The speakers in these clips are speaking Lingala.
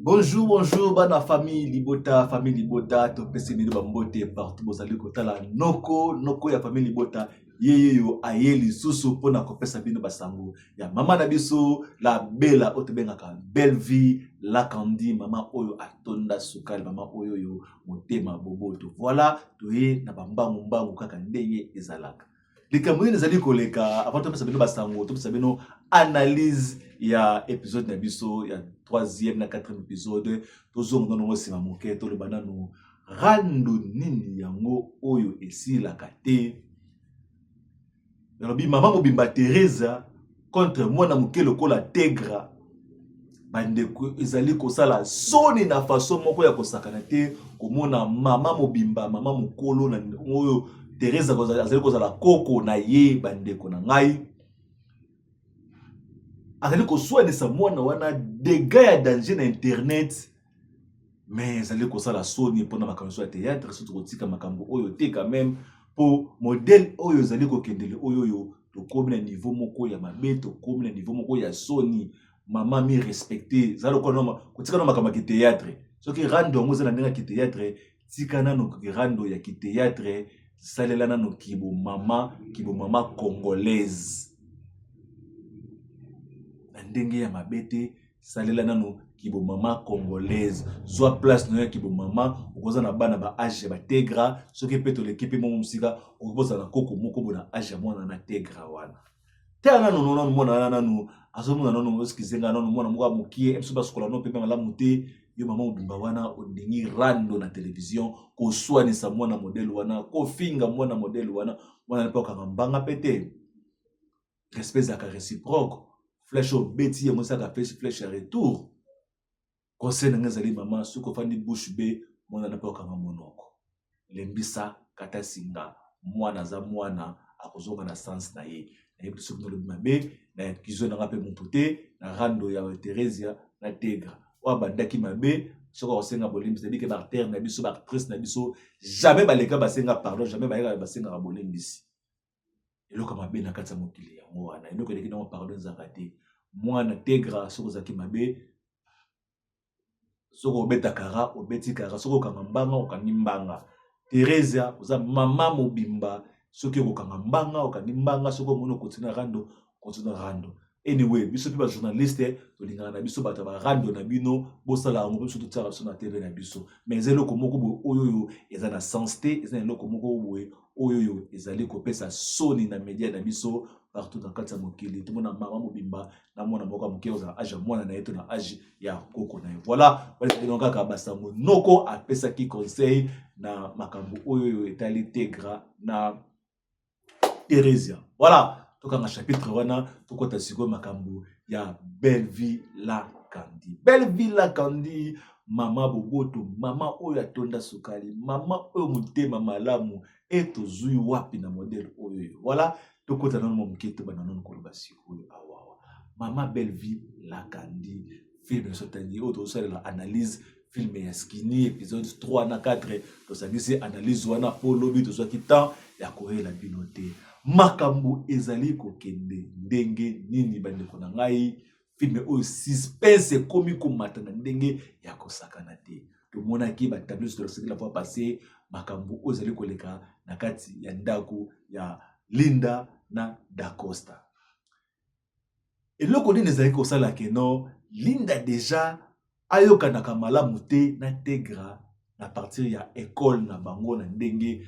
Bonjour, bonjour, bana famille Libota, to pesi bino bambote partout bozali kotala noko ya famille Libota. Yeyo ayeli susu pona kopesa bino basango ya mama na biso la bella otebengaka belle vie la kandi mama oyo atonda sukali mama oyo yo motema boboto. Voilà, toye na bambangu kaka ndenge ezalaka. Likambo ezali koleka avant topesa bino basango topesa bino analyse ya épisode na biso ya 3e na 4e épisode tozonga nano sima moke toloba nano rando nini yango oyo esilaka te. Nalobi mama mobimba Teresa contre mwana moke lokola Tegra bandeko ezali kosala soni na façon moko ya kosakana te komona mama mobimba mama mokolo na oyo Teresa azali kozala koko na ye bandeko na ngai azali koswanisa mwana wana dégâts ya danger na internet mais azali kosala soni mpona makambo ya théâtre surtout kotika makambo oyo te quand même po modèle oyo ezali kokendele oyo tokomi na niveau moko ya mabe tokomi na niveau moko ya soni mama mi respecté zalo kotika na makambo ya théâtre soki rando yango ezala ndenge ya théâtre tika nano rando ya théâtre salela nano kibo mama congolaise ndenge ya mabete salela nano kibo mama congolaise zwa place no ya kibo mama okoza na bana ba age ba Tegra soki peto l'équipe mo musika okoza na koko moko bona age mwana na Tegra wana tana no mwana nanu azomona no eskizenga no mwana moko amukie emso basokola no pepe ngala muté yo mama obimba wana ondingi rando na télévision ko swanisa mwana modèle wana ko finga mwana modèle wana mwana pa kangambanga pete respect za réciproque flèche au bêtis et ça fait flèche à retour conseil ngazali mama suko fandi bouche be mwana na poka monoko lembisa kata singa mwana za mwana akozonga na sens na ye na biso no le mabe na kizo na ngape mputé na rando ya Teresia na Tegra wa bandaki mabe soko osenga bolimbi c'est dit que barter na biso actrice na biso jamais baleka basenga pardon jamais baleka basenga bolimbisi eloko mabe na kata mokili yango wana eloko eleki na pardon zakate mwana Tegra soko zaki mabe soko obeta kara obeti kara soko kangambanga okangimbanga Teresia oza mama mobimba soki okangambanga okangimbanga soko mono continue rando anyway biso pe ba journaliste to lingana na biso bata ba rando na bino bosala ngo biso to tsara so na télé na biso mais eloko moko bo oyo eza na sens te eza eloko moko boye oyo ezali kopesa soni na media na biso partout dans kati ya mokili tout mona mama mobimba na mwana moko moke oza age mwana na yeto na age ya koko na ye voilà donc kaka basango noko apesa ki conseil na makambo oyo etali Tegra na Teresia voilà tokanga chapitre wana tokota siko makambo ya belle vie la kandi mama boboto mama oyo atonda sukali mama oyo motema malamu eto zui wapi na modèle oyo voilà tokota nano moketo bana nano koloba sikoyo awawa mama belle vie la kandi film sotani oyo la analyse film ya Skinny épisode 3 na 4 tosangisi analyse wana po lobi tozwaki temps ya koyela bino te makambo ezali kokende ndenge nini bandeko na ngai film oyo suspense komi komata na ndenge ya kosakana te tomonaki batableau sur la fois passé makambo oyo ezali koleka na kati ya ndako ya Linda na Dacosta eloko nini ezali kosala keno Linda déjà ayokanaka malamu te na Tegra na partir ya école na bango na ndenge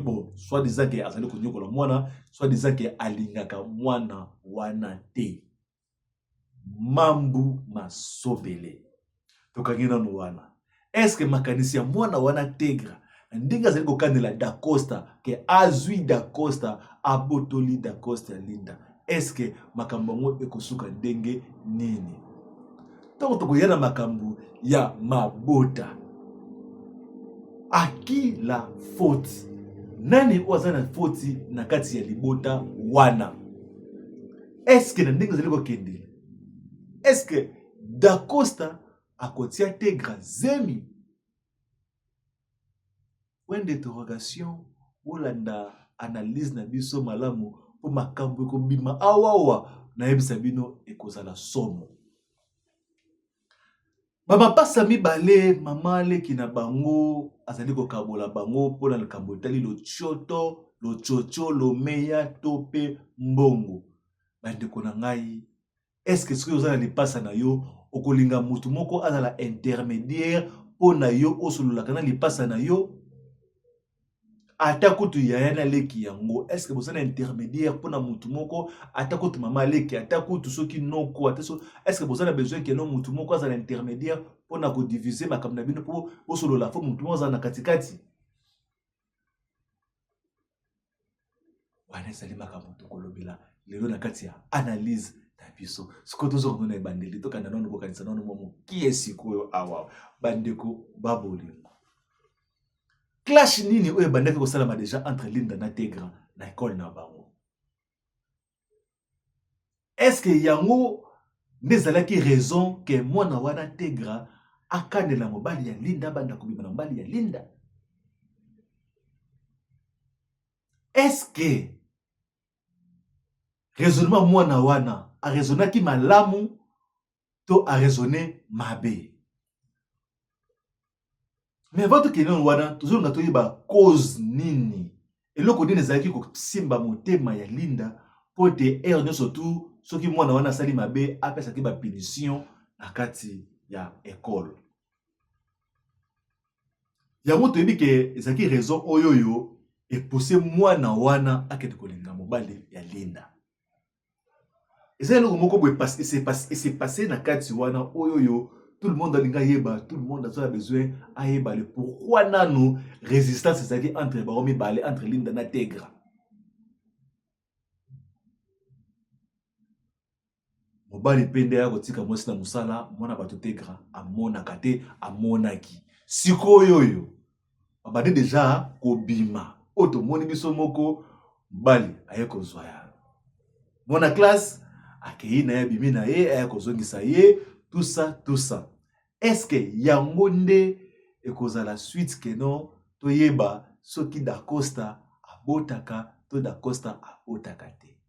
bon soit disant que azali konyokola mwana soit disant que alingaka mwana wana te mambu masobele tokangi nano wana est-ce que makanisi ya mwana wana Tegra ndenge azali kokandela Dacosta ke azwi Dacosta abotoli Dacosta Linda est-ce que makambo ngo ekosuka ndenge nini tango tokoyana makambo ya mabota à qui la faute nani oza na faute na kati ya libota wana est-ce que na ndenge zali kokende est-ce que Dacosta akotia Tegra zemi point d'interrogation olanda analyse na biso malamu po makambo ekobima awawa na yebisa bino ekozala somo. Bamapasa mibale mama aleki na bango azali kokabola bango mpona likambo etali lochoto, lochocho, lomeya to pe mbongo. Bandeko na ngai, eske soki oza na lipasa na yo okolinga mutu moko azala intermédiaire mpona yo osololaka na lipasa na yo? Ata kutu yaya na leki yango, eske boza na intermédiaire mpona mutu moko? Ata kutu mama leki, ata kutu soki noko, ata so, eske boza na besoin ke no mutu moko azala intermédiaire mpona kodiviser makambo na bino mpo osolola fo mutu moko azala na katikati? Wana ezali makambo tokolobela lelo na kati ya analyse na biso. Sikoyo tozokona ebandeli tokanda nano kokanisa nano moki esikoyo awa bandeko babolingo. Clash nini oyo bandaki kosalama deja entre Linda na Tegra na école na bango? Est-ce que yango nezalaki raison que mwana wana Tegra akandela mobali ya Linda banda kobima na mobali ya Linda? Est-ce que raisonnement mwana wana a raisonnaki malamu to a raisonné mabe? Mais votre question wana toujours nga toyeba cause nini eloko nini ezalaki kosimba motema ya Linda po te erne surtout soki mwana wana asali mabe apesaki ba punition na kati ya école. Yango toyebi ke ezalaki raison oyoyo epousse mwana wana akende kolinga mobali ya Linda. Ezali eloko moko boye s'est passé na kati wana oyoyo tout le monde a yeba, tout le monde a besoin à yeba le pourquoi nano résistance c'est-à-dire entre Baromi Balé, entre Linda na Tegra. Mobali pende ya kotika mwasi na musala, mwana bato Tegra, amona kate, amonaki. Siko yoyo, babade deja kobima. Oto moni biso moko, mbali, aye kozwaya. Mwana classe, akei na ya bimi na ye, aye kozongisa ye, tout ça, tout ça. Est-ce que yango nde ekozala suite ke non toyeba soki Dacosta abotaka to Dacosta abotaka te?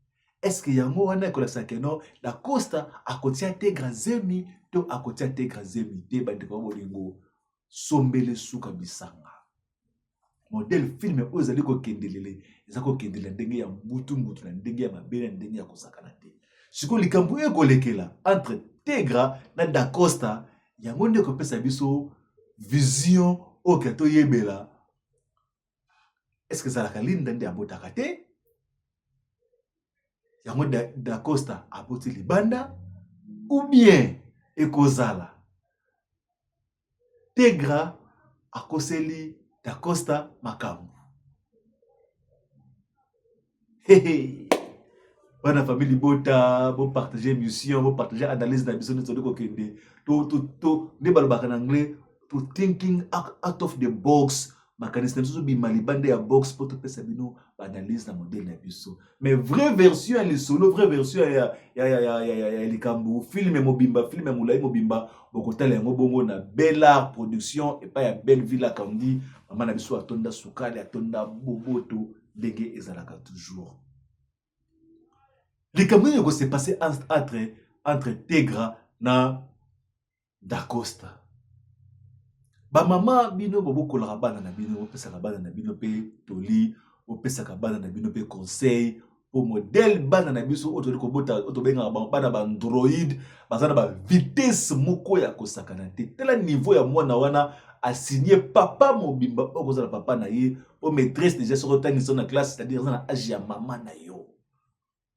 Est-ce que yango wana ekolasa ke non Dacosta akotia Tegra zemi to akotia Tegra zemi te? Bandeko bolingo sombele suka bisanga. Modèle film oyo ezali kokendelele eza kokendela ndenge ya mbutu na ndenge ya mabele na ndenge ya kosakana te. Siko likambo ekolekela entre Tegra na Dacosta yango nde kopesa biso vision oyo to yebela. Est-ce que ezalaka Linda nde abotaka te? Yango Dacosta aboti libanda ou bien ekozala Tegra akoseli Dacosta makambo? Bana famille bota, bo partager mission, bo partager analyse na biso nito ko kende. To ne balobaka en anglais, to thinking out of the box. Makanisme so bi malibande ya box pour to pesa bino analyse na modèle na biso. Mais vraie version ya solo, vraie version ya likambu, film mobimba, film mulai mobimba, bokotala yango bongo na Bella production et pas ya Belle Villa Kandi, mama na biso atonda sukali, atonda boboto, ndenge ezalaka toujours. Les Camerounais s'est passé entre Tegra na Dacosta. Ba mama bino bobo kola bana na bino, pesa bana na bino pe toli, pesa bana na bino pe conseil, pour modèle bana na biso auto ko bota auto benga bana ba Android, bazana ba vitesse moko ya kosakana te. Tel niveau ya mwana wana a signé papa mobimba okozala papa na ye, pour maîtresse déjà sur le na classe, c'est-à-dire na âge ya maman na yo.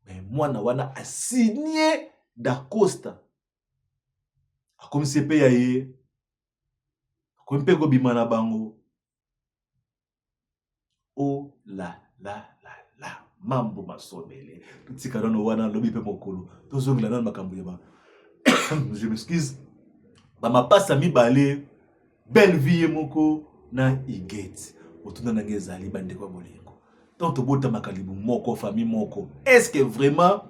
Mais mwana wana a signé Dacosta. A comme c'est payé aye. Comme pe go bimana bango. Oh la la la la. Mambo masomele. Tout karono wana lobi pe mokolo. Tozongla na makambo yeba. Je m'excuse. Ba mapasa mibale belle vie moko na igeti. Otuna na ngezali bande kwa bolingo. Tant bota makalibu moko famille moko. Est-ce que vraiment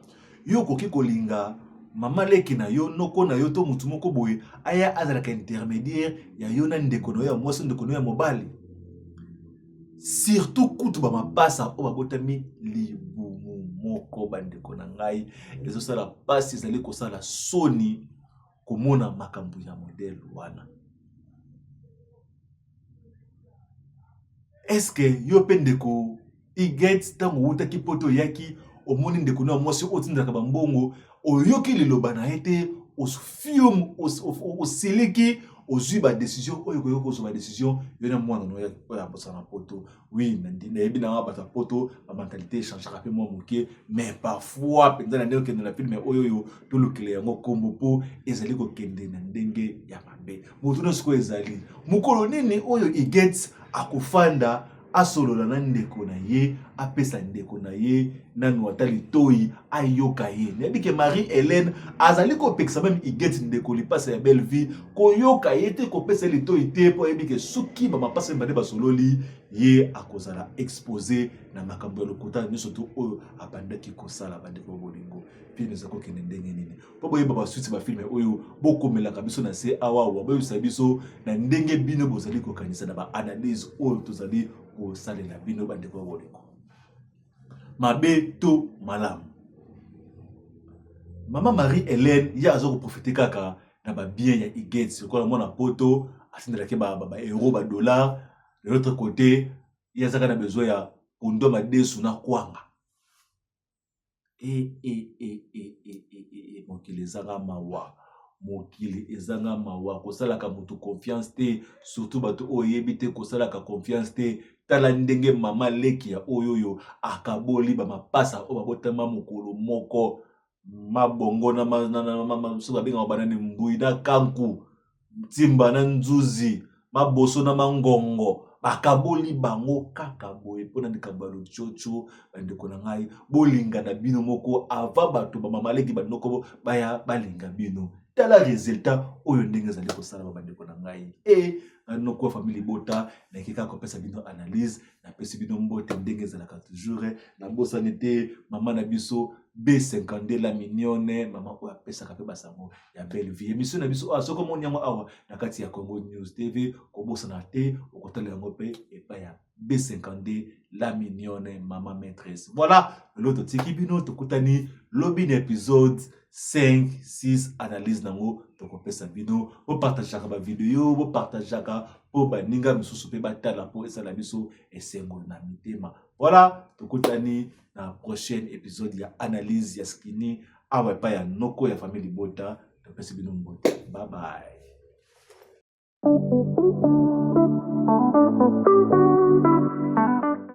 yo koki kolinga mama leki na yo noko na yo to mutu moko boye aya azalaka intermédiaire ya yo na ndeko no ya mwasi ndeko no ya mobali? surtout kutu ba mapasa o babotami libumu moko bandeko na ngai ezosala pasi ezali kosala soni komona makambo ya modele wana. Est-ce que yo pe ndeko iget tango wutaki poto yaki omoni ndeko na mwasi otindaka bambongo oyoki liloba na ete osfium osiliki ozwi ba décision oyo koyoko ozwa ba décision yona mwana no ya bosana poto. Oui, nayebi na bata poto ba mentalité changera pe moi moke, mais parfois penza na ndenge na film oyo to lokele yango kombo po ezali ko kende na ndenge ya mabe. Moto siko ezali mukolo nini oyo iget akufanda asolola na ndeko na ye apesa ndeko na ye nanu atali toyi ayoka ye. Nebi ke Marie-Hélène azali ko pekisa même iget ndeko lipasa ya belle vie koyoka ye te ko pesa li toyi te po yebi ke suki ba mapasa mbade basololi ye akozala exposé na makambo ya lokota nyonso to oyo abandaki kosala bandeko bolingo. Puis nous avons kende ndenge nini po boyeba ba suite ba film oyo bokomelaka biso na se awa wa boyebisa biso na ndenge bino bozali kokanisa na ba analyse oyo tozali kosalela bino bandeko bolingo. Mabe to malamu. Mama Marie-Hélène ya azo profiter kaka na ba bien ya Igets ko na mona poto asindelaki ba euro ba dollar. De l'autre côté ya zaka na besoin ya pondo ma desu na kwanga. Mokili ezanga mawa. Mokili ezanga mawa kosalaka mutu confiance te, surtout bato oyebi te kosalaka confiance te. Tala ndenge mama leki ya oyoyo akaboli ba mapasa o babotama mokolo moko mabongo na so babenga banani mbui na kanku timba na nzuzi maboso na mangongo bakaboli bango kaka boye pona likambo ya lochocho bandeko na ngai bolinga na bino moko ava bato ba mama leki bandoko baya balinga bino. Tala resultat oyo ndenge ezali kosala bandeko na ngai noko famille bota na kika kopesa bino analyse na pesi bino mbote ndenge ezalaka toujours na bosani te mama na biso B50 la mignonne mama ko apesa ka pe basango ya belle vie émission na biso soko moni yango awa na kati ya Congo News TV ko bosana te okotala yango pe epa ya B50 la mignonne mama maîtresse. Voilà l'autre tiki bino tokutani lobby épisode 5 6 analyse nango tokopesa bino o partageaka ba video bo partageaka po baninga misusu pe batala po esala biso esengo na mitema. Voilà tokutani na prochaine épisode ya analyse ya skini awa pa ya noko ya famille bota topesa bino mbote. Bye bye.